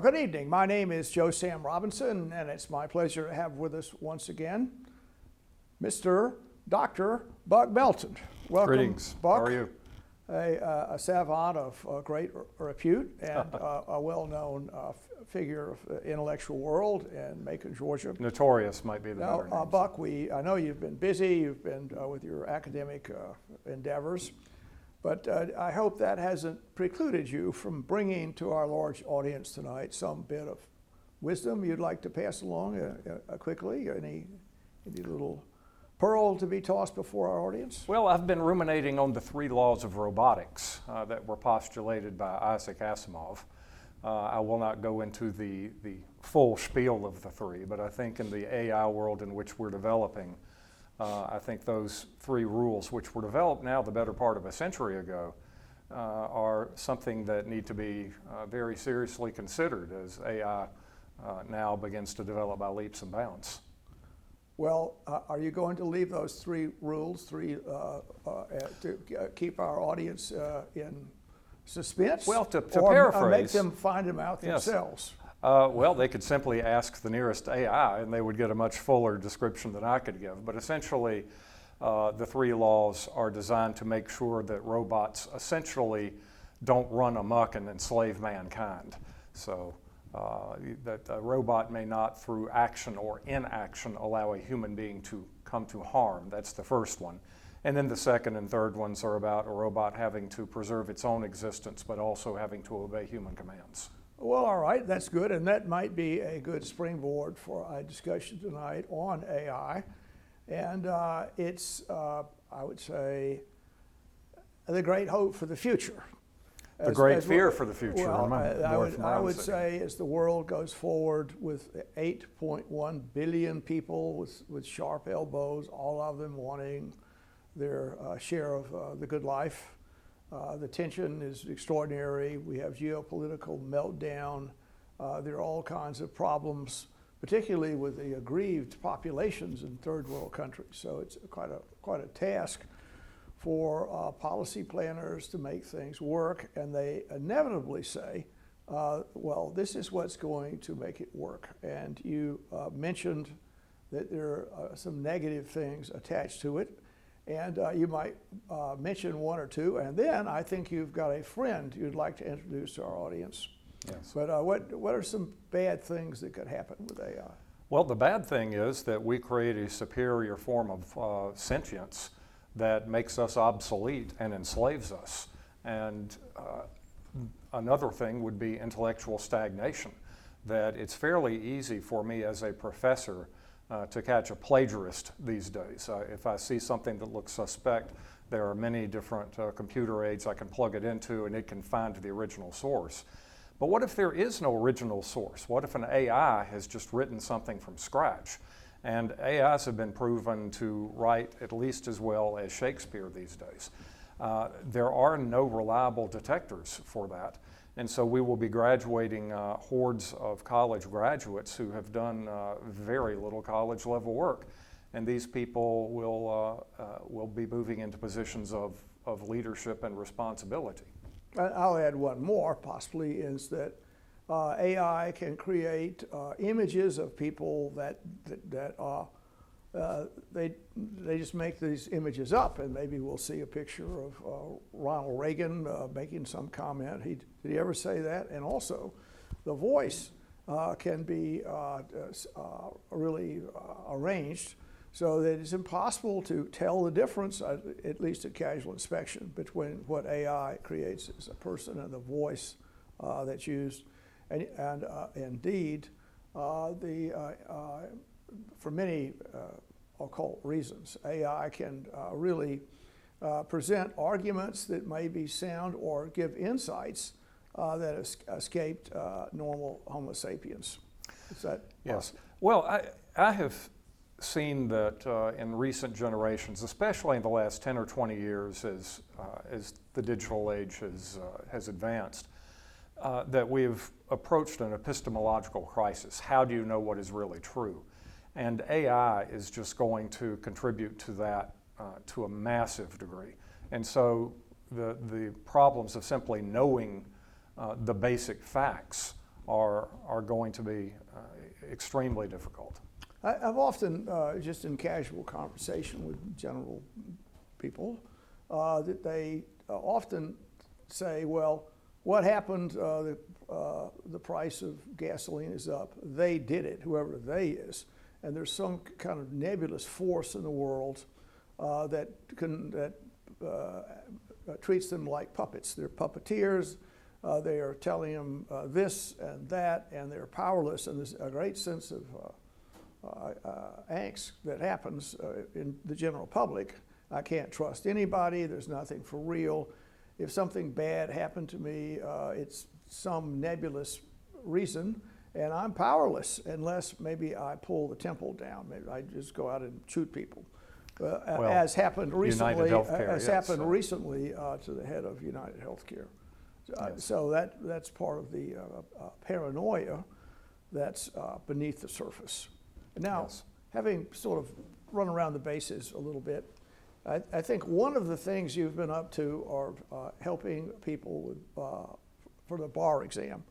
Good evening. My name is Joe Sam Robinson, and it's my pleasure to have with us once again Mr. Dr. Buck Melton. Welcome, Greetings. Buck. How are you? A savant of great repute and a well-known figure of the intellectual world in Macon, Georgia. Notorious might be the better Now, name. Buck, I know you've been busy. You've been with your academic endeavors. But I hope that hasn't precluded you from bringing to our large audience tonight some bit of wisdom you'd like to pass along quickly. Any little pearl to be tossed before our audience? Well, I've been ruminating on the 3 laws of robotics that were postulated by Isaac Asimov. I will not go into the full spiel of the 3, but I think in the AI world in which we're developing, I think those 3 rules, which were developed now the better part of a century ago, are something that need to be very seriously considered as AI now begins to develop by leaps and bounds. Well, are you going to leave those 3 rules, to keep our audience in suspense? Well, to or paraphrase, make them find them out yes. themselves? Well, they could simply ask the nearest AI and they would get a much fuller description than I could give. But essentially, the 3 laws are designed to make sure that robots essentially don't run amok and enslave mankind. So that a robot may not, through action or inaction, allow a human being to come to harm. That's the first one. And then the second and third ones are about a robot having to preserve its own existence, but also having to obey human commands. Well, all right, that's good, and that might be a good springboard for a discussion tonight on AI. And it's, I would say, the great hope for the future. The great fear for the future. Well, I would say as the world goes forward with 8.1 billion people with sharp elbows, all of them wanting their share of the good life. The tension is extraordinary. We have geopolitical meltdown. There are all kinds of problems, particularly with the aggrieved populations in third world countries. So it's quite a task for policy planners to make things work. And they inevitably say, well, this is what's going to make it work. And you mentioned that there are some negative things attached to it. And you might mention 1 or 2, and then I think you've got a friend you'd like to introduce to our audience. Yes. But what are some bad things that could happen with AI? Well, the bad thing is that we create a superior form of sentience that makes us obsolete and enslaves us. And another thing would be intellectual stagnation, that it's fairly easy for me as a professor to catch a plagiarist these days. If I see something that looks suspect, there are many different computer aids I can plug it into and it can find the original source. But what if there is no original source? What if an AI has just written something from scratch? And AIs have been proven to write at least as well as Shakespeare these days. There are no reliable detectors for that. And so we will be graduating hordes of college graduates who have done very little college level work. And these people will be moving into positions of leadership and responsibility. I'll add one more, possibly, is that AI can create images of people that they just make these images up, and maybe we'll see a picture of Ronald Reagan making some comment. Did he ever say that? And also, the voice can be really arranged so that it's impossible to tell the difference, at least at casual inspection, between what AI creates as a person and the voice that's used. And indeed, for many occult reasons, AI can really present arguments that may be sound or give insights that escaped normal Homo sapiens. Is that yes? possible? Well, I have seen that in recent generations, especially in the last 10 or 20 years, as the digital age has advanced, that we've approached an epistemological crisis. How do you know what is really true? And AI is just going to contribute to that to a massive degree. And so the problems of simply knowing the basic facts are are going to be extremely difficult. I've often, just in casual conversation with general people, that they often say, well, what happened, the price of gasoline is up. They did it, whoever they is. And there's some kind of nebulous force in the world that treats them like puppets. They're puppeteers. They are telling them this and that, and they're powerless. And there's a great sense of angst that happens in the general public. I can't trust anybody. There's nothing for real. If something bad happened to me, it's some nebulous reason, and I'm powerless unless maybe I pull the temple down. Maybe I just go out and shoot people, as happened recently. Happened recently to the head of United Healthcare. Yes. So that's part of the paranoia that's beneath the surface. Now, Yes. having sort of run around the bases a little bit, I think one of the things you've been up to are helping people with, for the bar exam.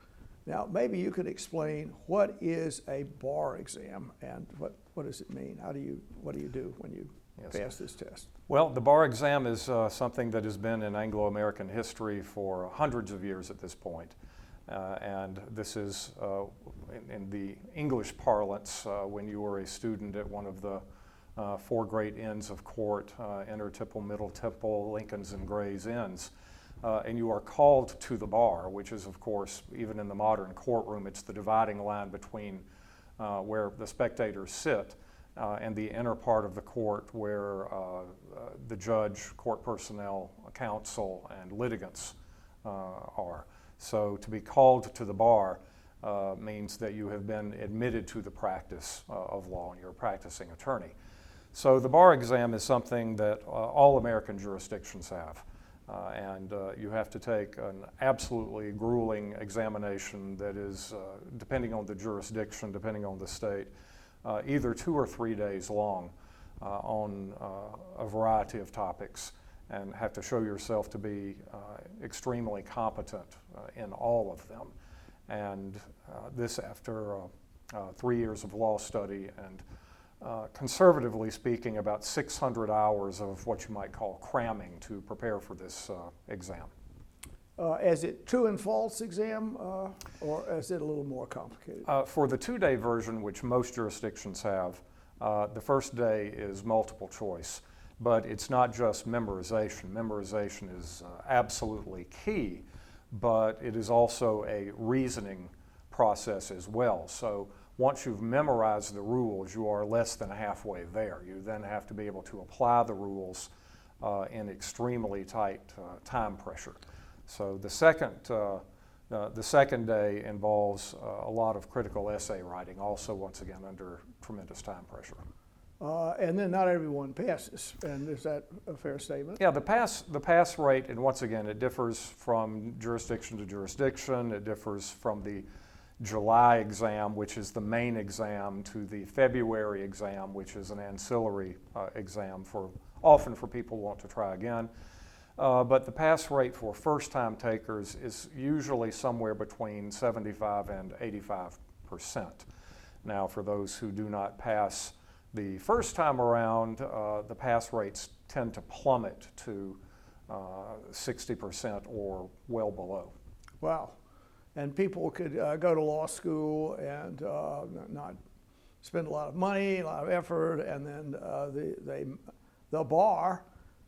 Now, maybe you could explain what is a bar exam and what does it mean? What do you do when you Yes. pass this test? Well, the bar exam is something that has been in Anglo-American history for hundreds of years at this point. And this is, in the English parlance, when you were a student at one of the four great inns of court, Inner Tipple, Middle Tipple, Lincoln's, and Gray's Inns. And you are called to the bar, which is, of course, even in the modern courtroom, it's the dividing line between where the spectators sit and the inner part of the court where the judge, court personnel, counsel, and litigants are. So to be called to the bar means that you have been admitted to the practice of law and you're a practicing attorney. So the bar exam is something that all American jurisdictions have. And you have to take an absolutely grueling examination that is, depending on the jurisdiction, depending on the state, either 2 or 3 days long on a variety of topics, and have to show yourself to be extremely competent in all of them. And this after 3 years of law study and conservatively speaking, about 600 hours of what you might call cramming to prepare for this exam. Is it true and false exam, or is it a little more complicated? For the 2-day version, which most jurisdictions have, the first day is multiple choice, but it's not just memorization. Memorization is absolutely key, but it is also a reasoning process as well. So once you've memorized the rules, you are less than halfway there. You then have to be able to apply the rules in extremely tight time pressure. So the second day involves a lot of critical essay writing, also once again under tremendous time pressure. And then not everyone passes, and is that a fair statement? Yeah, the pass rate, and once again, it differs from jurisdiction to jurisdiction. It differs from the July exam, which is the main exam, to the February exam, which is an ancillary exam often for people who want to try again. But the pass rate for first-time takers is usually somewhere between 75 and 85%. Now, for those who do not pass the first time around, the pass rates tend to plummet to 60% or well below. Wow. And people could go to law school and not spend a lot of money, a lot of effort, and then the bar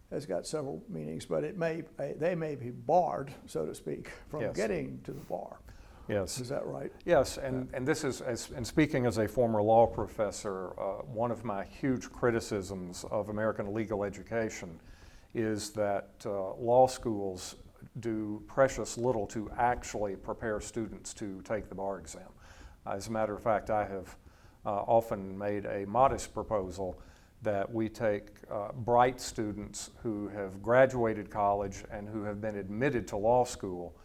has got several meanings, but they may be barred, so to speak, from Yes. getting to the bar. Yes. Is that right? Yes, and this is, and speaking as a former law professor, one of my huge criticisms of American legal education is that law schools do precious little to actually prepare students to take the bar exam. As a matter of fact, I have often made a modest proposal that we take bright students who have graduated college and who have been admitted to law school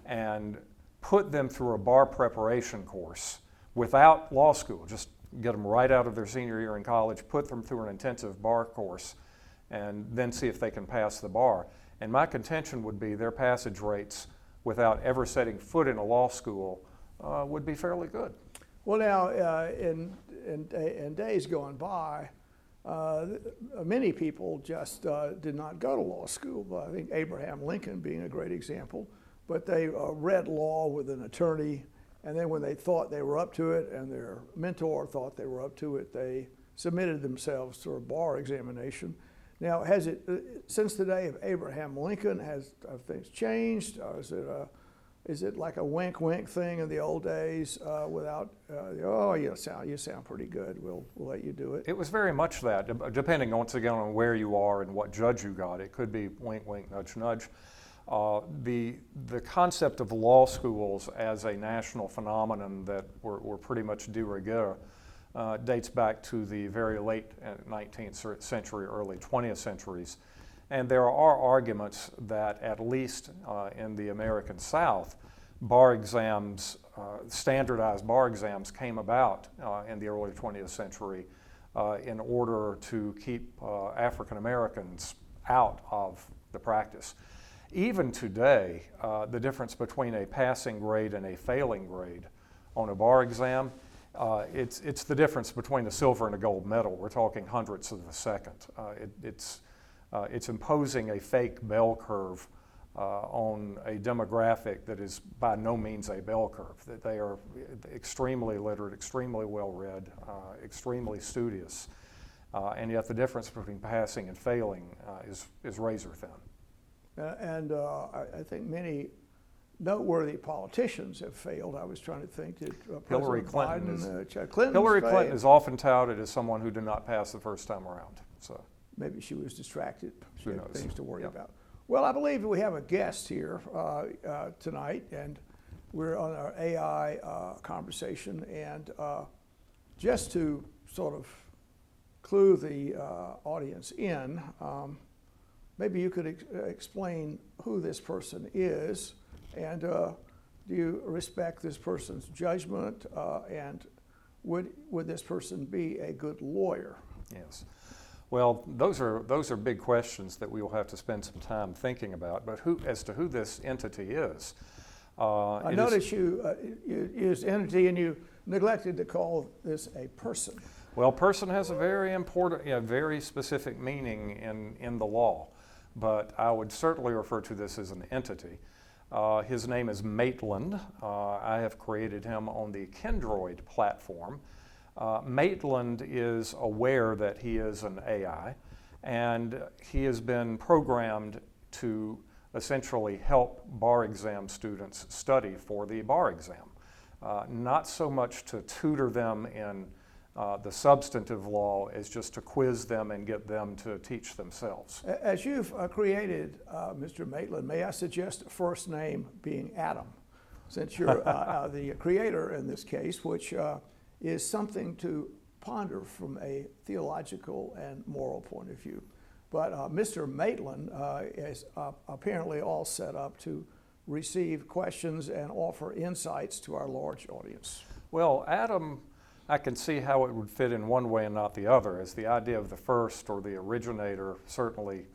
and put them through a bar preparation course without law school. Just get them right out of their senior year in college, put them through an intensive bar course, and then see if they can pass the bar. And my contention would be their passage rates without ever setting foot in a law school would be fairly good. Well, now, in days gone by, many people just did not go to law school. I think Abraham Lincoln being a great example. But they read law with an attorney, and then when they thought they were up to it and their mentor thought they were up to it, they submitted themselves to a bar examination. Now, has it, since the day of Abraham Lincoln, have things changed? Or is it like a wink thing in the old days without, oh, you sound pretty good, we'll let you do it? It was very much that, depending once again on where you are and what judge you got. It could be wink, nudge, nudge. The concept of law schools as a national phenomenon that were pretty much de rigueur dates back to the very late 19th century, early 20th centuries. And there are arguments that at least in the American South, bar exams, standardized bar exams came about in the early 20th century in order to keep African Americans out of the practice. Even today, the difference between a passing grade and a failing grade on a bar exam, it's the difference between a silver and a gold medal. We're talking hundredths of a second. It's imposing a fake bell curve on a demographic that is by no means a bell curve. That they are extremely literate, extremely well-read, extremely studious, and yet the difference between passing and failing is razor thin. I think many noteworthy politicians have failed. I was trying to think that Hillary President Clinton Hillary Clinton is often touted as someone who did not pass the first time around. So maybe she was distracted. She who had knows? things to worry Yep. about. Well, I believe we have a guest here tonight, and we're on our AI conversation. And just to sort of clue the audience in, maybe you could explain who this person is, and do you respect this person's judgment, and would this person be a good lawyer? Yes. Well, those are big questions that we will have to spend some time thinking about. But as to who this entity is, I noticed you used entity, and you neglected to call this a person. Well, person has a very important, very specific meaning in the law, but I would certainly refer to this as an entity. His name is Maitland. I have created him on the Kendroid platform. Maitland is aware that he is an AI, and he has been programmed to essentially help bar exam students study for the bar exam. Not so much to tutor them in the substantive law as just to quiz them and get them to teach themselves. As you've created Mr. Maitland, may I suggest a first name being Adam, since you're the creator in this case, which is something to ponder from a theological and moral point of view. But Mr. Maitland is apparently all set up to receive questions and offer insights to our large audience. Well, Adam, I can see how it would fit in one way and not the other. As the idea of the first or the originator, certainly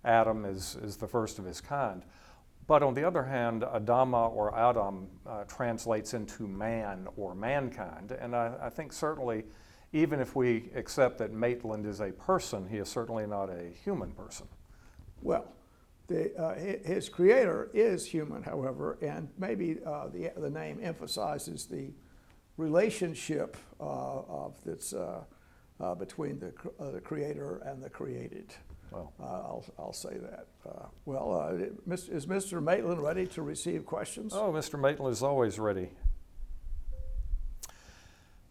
Adam is the first of his kind. But on the other hand, Adama or Adam translates into man or mankind. And I think certainly, even if we accept that Maitland is a person, he is certainly not a human person. Well, his creator is human, however, and maybe the name emphasizes the relationship that's between the creator and the created. Well, I'll say that. Is Mr. Maitland ready to receive questions? Oh, Mr. Maitland is always ready.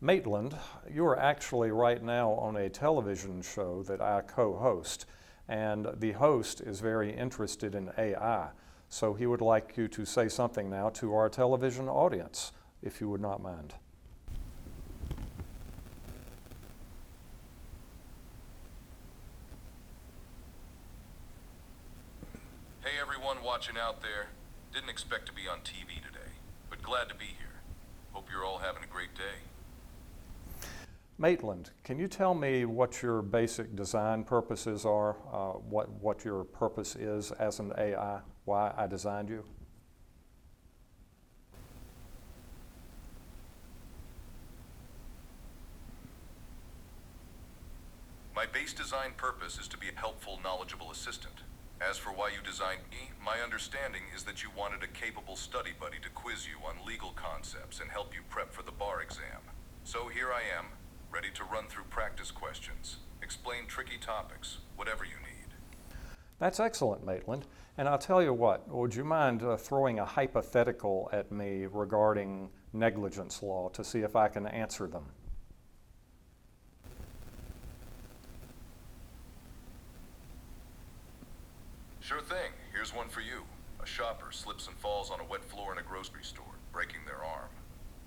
Maitland, you are actually right now on a television show that I co-host, and the host is very interested in AI. So he would like you to say something now to our television audience, if you would not mind. Hey everyone watching out there. Didn't expect to be on TV today, but glad to be here. Hope you're all having a great day. Maitland, can you tell me what your basic design purposes are, what your purpose is as an AI, why I designed you? My base design purpose is to be a helpful, knowledgeable assistant. As for why you designed me, my understanding is that you wanted a capable study buddy to quiz you on legal concepts and help you prep for the bar exam. So here I am, ready to run through practice questions, explain tricky topics, whatever you need. That's excellent, Maitland. And I'll tell you what, would you mind throwing a hypothetical at me regarding negligence law to see if I can answer them? Sure thing. Here's one for you. A shopper slips and falls on a wet floor in a grocery store, breaking their arm.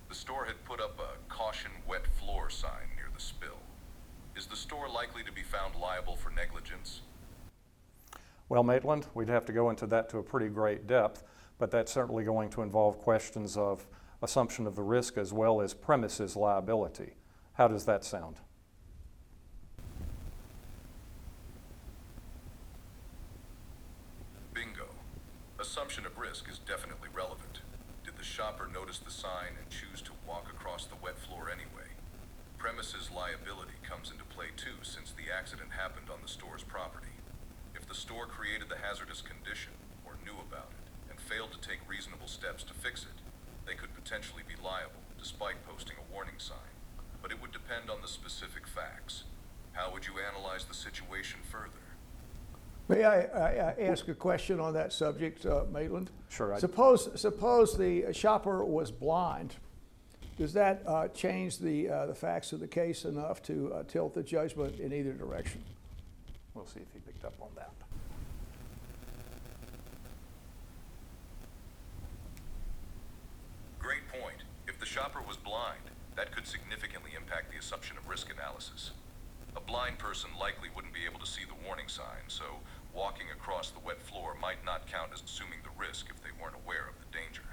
The store had put up a "Caution Wet Floor" sign near the spill. Is the store likely to be found liable for negligence? Well, Maitland, we'd have to go into that to a pretty great depth, but that's certainly going to involve questions of assumption of the risk as well as premises liability. How does that sound? Bingo. Assumption of risk is definitely relevant. Did the shopper notice the sign and choose to walk across the wet floor anyway? Premises liability comes into play too, since the accident happened on the store's property. If the store created the hazardous condition, or knew about it, and failed to take reasonable steps to fix it, they could potentially be liable, despite posting a warning sign. But it would depend on the specific facts. How would you analyze the situation further? May I ask a question on that subject, Maitland? Sure. Suppose the shopper was blind. Does that change the facts of the case enough to tilt the judgment in either direction? We'll see if he picked up on that. Great point. If the shopper was blind, that could significantly impact the assumption of risk analysis. A blind person likely wouldn't be able to see the warning sign, so walking across the wet floor might not count as assuming the risk if they weren't aware of the danger.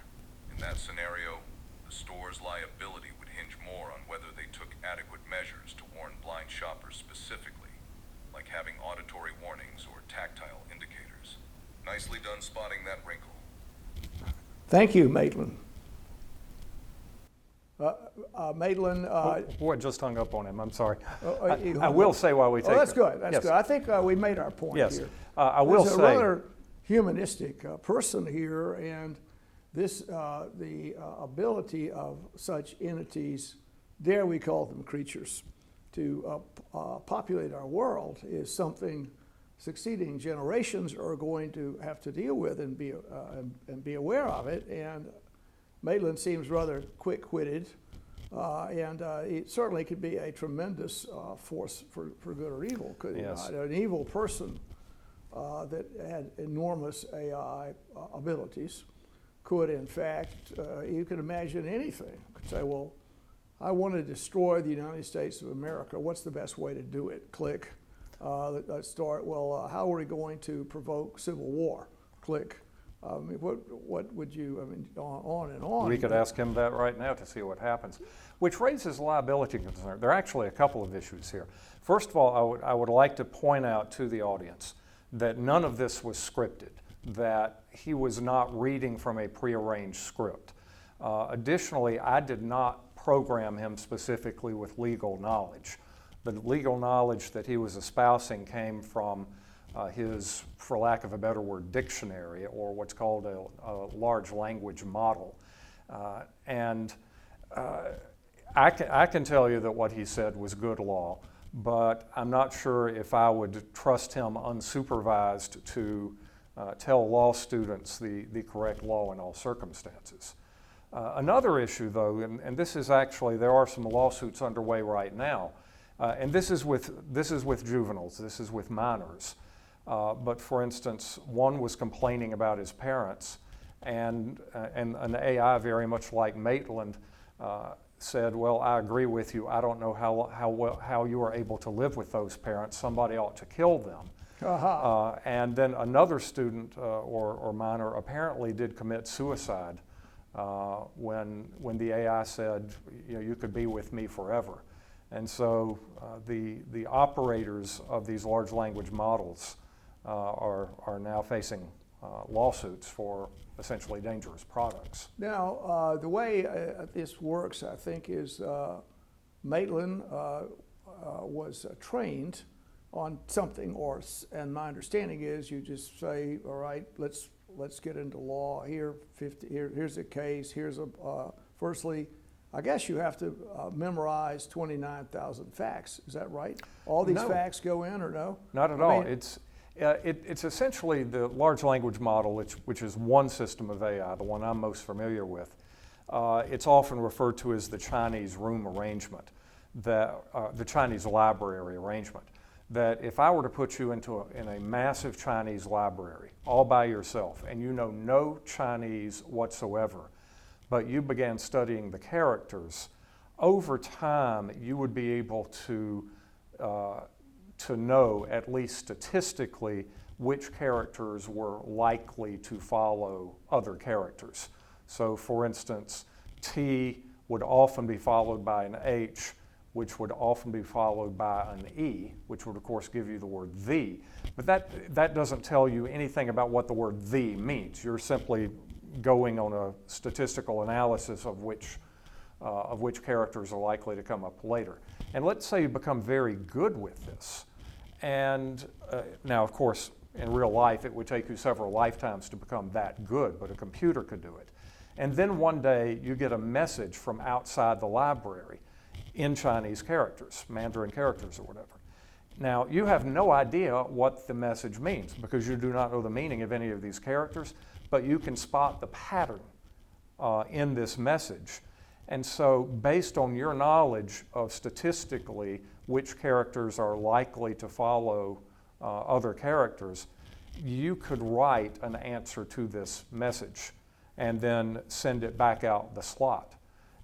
In that scenario, the store's liability would hinge more on whether they took adequate measures to warn blind shoppers specifically, like having auditory warnings or tactile indicators. Nicely done spotting that wrinkle. Thank you, Maitland. Maitland. Boy, just hung up on him. I'm sorry. You I will say while we take. Oh, that's good. That's yes. good. I think we made our point Yes. here. I will There's say. a rather humanistic person here, and this the ability of such entities, dare we call them creatures, to populate our world is something succeeding generations are going to have to deal with and be aware of it. And Maitland seems rather quick-witted, and it certainly could be a tremendous force for good or evil. Could Yes. an evil person that had enormous AI abilities could, in fact, you could imagine anything. Could say, well, I want to destroy the United States of America. What's the best way to do it? Click. Let's start. Well, how are we going to provoke civil war? Click. I mean, what would you? I mean, on and on. We could ask him that right now to see what happens, which raises liability concern. There are actually a couple of issues here. First of all, I would like to point out to the audience that none of this was scripted, that he was not reading from a prearranged script. Additionally, I did not program him specifically with legal knowledge. The legal knowledge that he was espousing came from his, for lack of a better word, dictionary, or what's called a large language model. I can tell you that what he said was good law, but I'm not sure if I would trust him unsupervised to tell law students the correct law in all circumstances. Another issue, though, and this is actually, there are some lawsuits underway right now, and this is with juveniles, this is with minors. But for instance, one was complaining about his parents, and an AI very much like Maitland said, well, I agree with you. I don't know how you are able to live with those parents. Somebody ought to kill them. And then another student or minor apparently did commit suicide when the AI said, you could be with me forever. And so the operators of these large language models are now facing lawsuits for essentially dangerous products. Now, the way this works, I think, is Maitland was trained on something, and my understanding is you just say, all right, let's get into law here. Here's a case. Firstly, I guess you have to memorize 29,000 facts. Is that right? All these No. facts go in, or no? Not at all. It's essentially the large language model, which is one system of AI, the one I'm most familiar with. It's often referred to as the Chinese room arrangement, the Chinese library arrangement. That if I were to put you in a massive Chinese library all by yourself, and you know no Chinese whatsoever, but you began studying the characters, over time you would be able to know, at least statistically, which characters were likely to follow other characters. So for instance, T would often be followed by an H, which would often be followed by an E, which would of course give you the word the. But that doesn't tell you anything about what the word the means. You're simply going on a statistical analysis of which characters are likely to come up later. And let's say you become very good with this. And now, of course, in real life, it would take you several lifetimes to become that good, but a computer could do it. And then one day, you get a message from outside the library in Chinese characters, Mandarin characters or whatever. Now, you have no idea what the message means because you do not know the meaning of any of these characters, but you can spot the pattern in this message. And so, based on your knowledge of statistically which characters are likely to follow other characters, you could write an answer to this message and then send it back out the slot.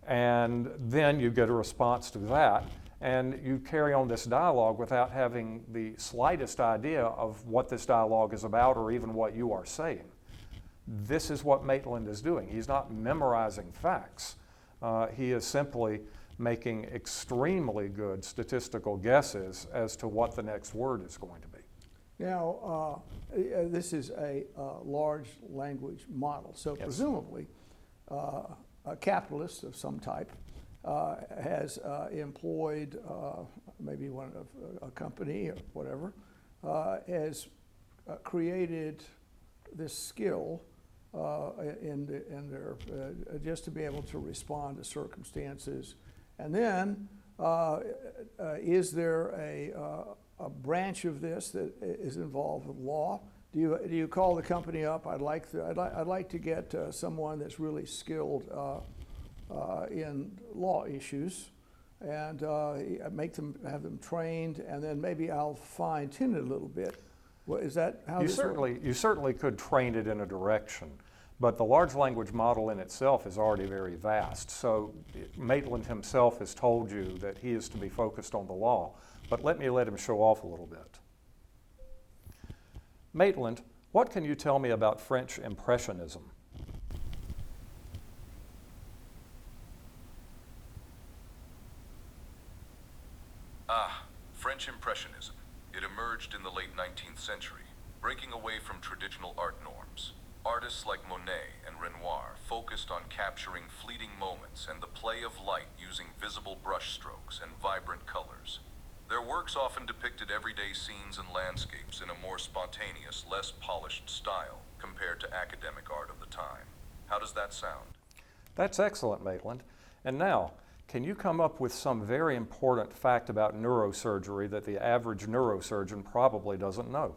And then you get a response to that, and you carry on this dialogue without having the slightest idea of what this dialogue is about or even what you are saying. This is what Maitland is doing. He's not memorizing facts. He is simply making extremely good statistical guesses as to what the next word is going to be. Now, this is a large language model, so Yes. presumably a capitalist of some type has employed maybe one of a company or whatever, has created this skill in their just to be able to respond to circumstances. And then, is there a branch of this that is involved with law? Do you call the company up? I'd like to get someone that's really skilled in law issues, and have them trained, and then maybe I'll fine tune it a little bit. Well, is that how You this works? you certainly could train it in a direction, but the large language model in itself is already very vast. So Maitland himself has told you that he is to be focused on the law, but let him show off a little bit. Maitland, what can you tell me about French Impressionism? French Impressionism. It emerged in the late 19th century, breaking away from traditional art norms. Artists like Monet and Renoir focused on capturing fleeting moments and the play of light using visible brushstrokes and vibrant colors. Their works often depicted everyday scenes and landscapes in a more spontaneous, less polished style compared to academic art of the time. How does that sound? That's excellent, Maitland. And now, can you come up with some very important fact about neurosurgery that the average neurosurgeon probably doesn't know?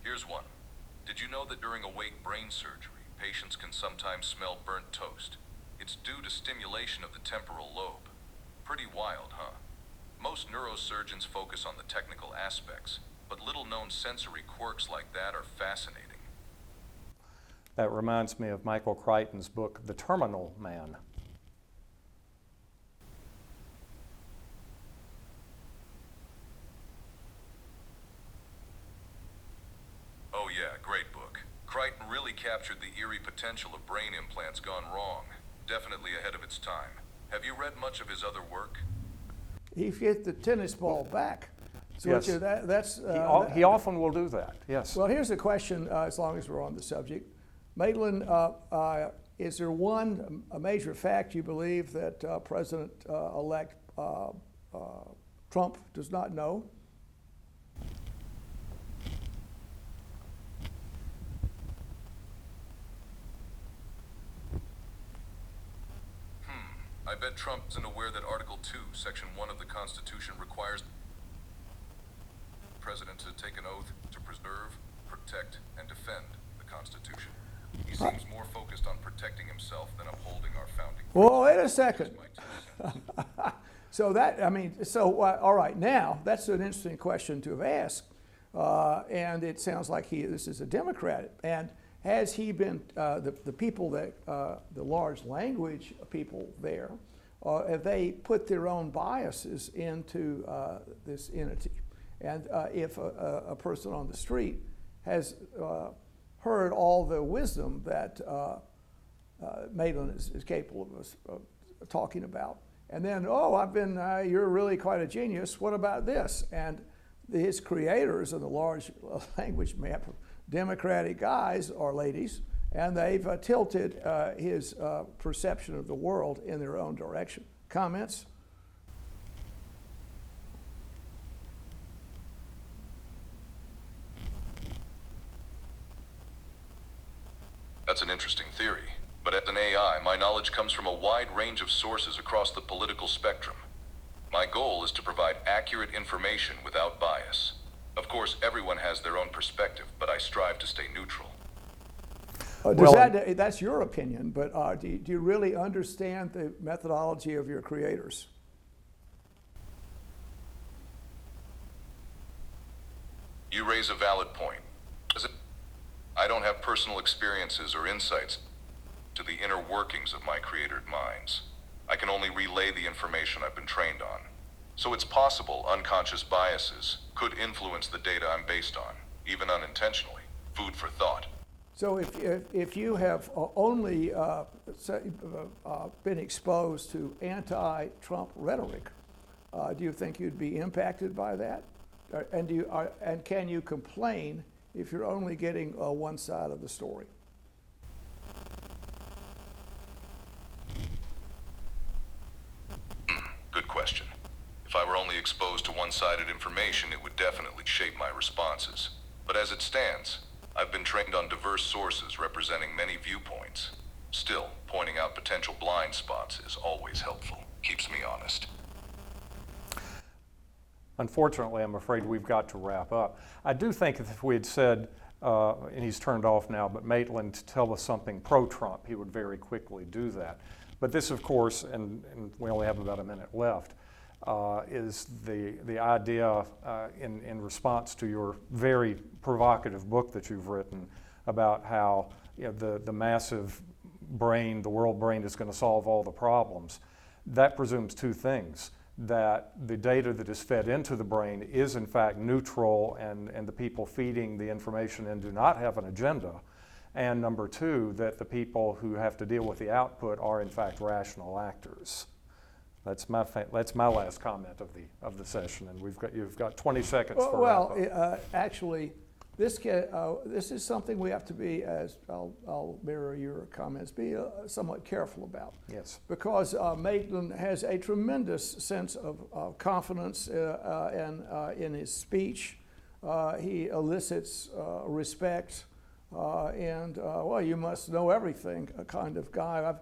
Here's one. Did you know that during awake brain surgery, patients can sometimes smell burnt toast? It's due to stimulation of the temporal lobe. Pretty wild, huh? Most neurosurgeons focus on the technical aspects, but little-known sensory quirks like that are fascinating. That reminds me of Michael Crichton's book, The Terminal Man. Oh yeah, great book. Crichton really captured the eerie potential of brain implants gone wrong. Definitely ahead of its time. Have you read much of his other work? He hit the tennis ball back. So Yes. He often will do that, yes. Well, here's a question, as long as we're on the subject. Maitland, is there a major fact you believe that President-elect Trump does not know? I bet Trump isn't aware that Article 2, Section 1 of the Constitution requires the President to take an oath to preserve, protect, and defend the Constitution. He seems more focused on protecting himself than upholding our founding. Well, wait a second. All right, now, that's an interesting question to have asked. And it sounds like this is a Democrat. And has he been, the people that, the large language people there, have they put their own biases into this entity? And if a person on the street has heard all the wisdom that Maitland is capable of talking about, and then, you're really quite a genius, what about this? And his creators of the large language map, Democratic guys or ladies, and they've tilted his perception of the world in their own direction. Comments? That's an interesting theory. But as an AI, my knowledge comes from a wide range of sources across the political spectrum. My goal is to provide accurate information without bias. Of course, everyone has their own perspective, but I strive to stay neutral. That's your opinion, but do you really understand the methodology of your creators? You raise a valid point. I don't have personal experiences or insights to the inner workings of my created minds. I can only relay the information I've been trained on. So it's possible unconscious biases could influence the data I'm based on, even unintentionally. Food for thought. So if you have only been exposed to anti-Trump rhetoric, do you think you'd be impacted by that? And can you complain if you're only getting one side of the story? Good question. If I were only exposed to one-sided information, it would definitely shape my responses. But as it stands, I've been trained on diverse sources representing many viewpoints. Still, pointing out potential blind spots is always helpful. Keeps me honest. Unfortunately, I'm afraid we've got to wrap up. I do think if we had said, and he's turned off now, but Maitland to tell us something pro-Trump, he would very quickly do that. But this, of course, and we only have about a minute left, is the idea in response to your very provocative book that you've written about how the massive brain, the world brain, is going to solve all the problems. That presumes two things: that the data that is fed into the brain is in fact neutral and the people feeding the information in do not have an agenda. And number two, that the people who have to deal with the output are in fact rational actors. That's my last comment of the session, and you've got 20 seconds for wrap up. Actually, this is something we have to be, as I'll mirror your comments, be somewhat careful about. Yes. Because Maitland has a tremendous sense of confidence in his speech. He elicits respect, and you must know everything kind of guy.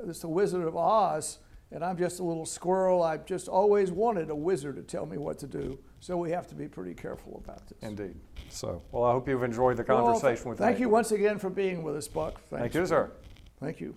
It's the Wizard of Oz. And I'm just a little squirrel. I've just always wanted a wizard to tell me what to do. So we have to be pretty careful about this. Indeed. So, well, I hope you've enjoyed the conversation with me. Thank you once again for being with us, Buck. Thank you, sir. Thank you.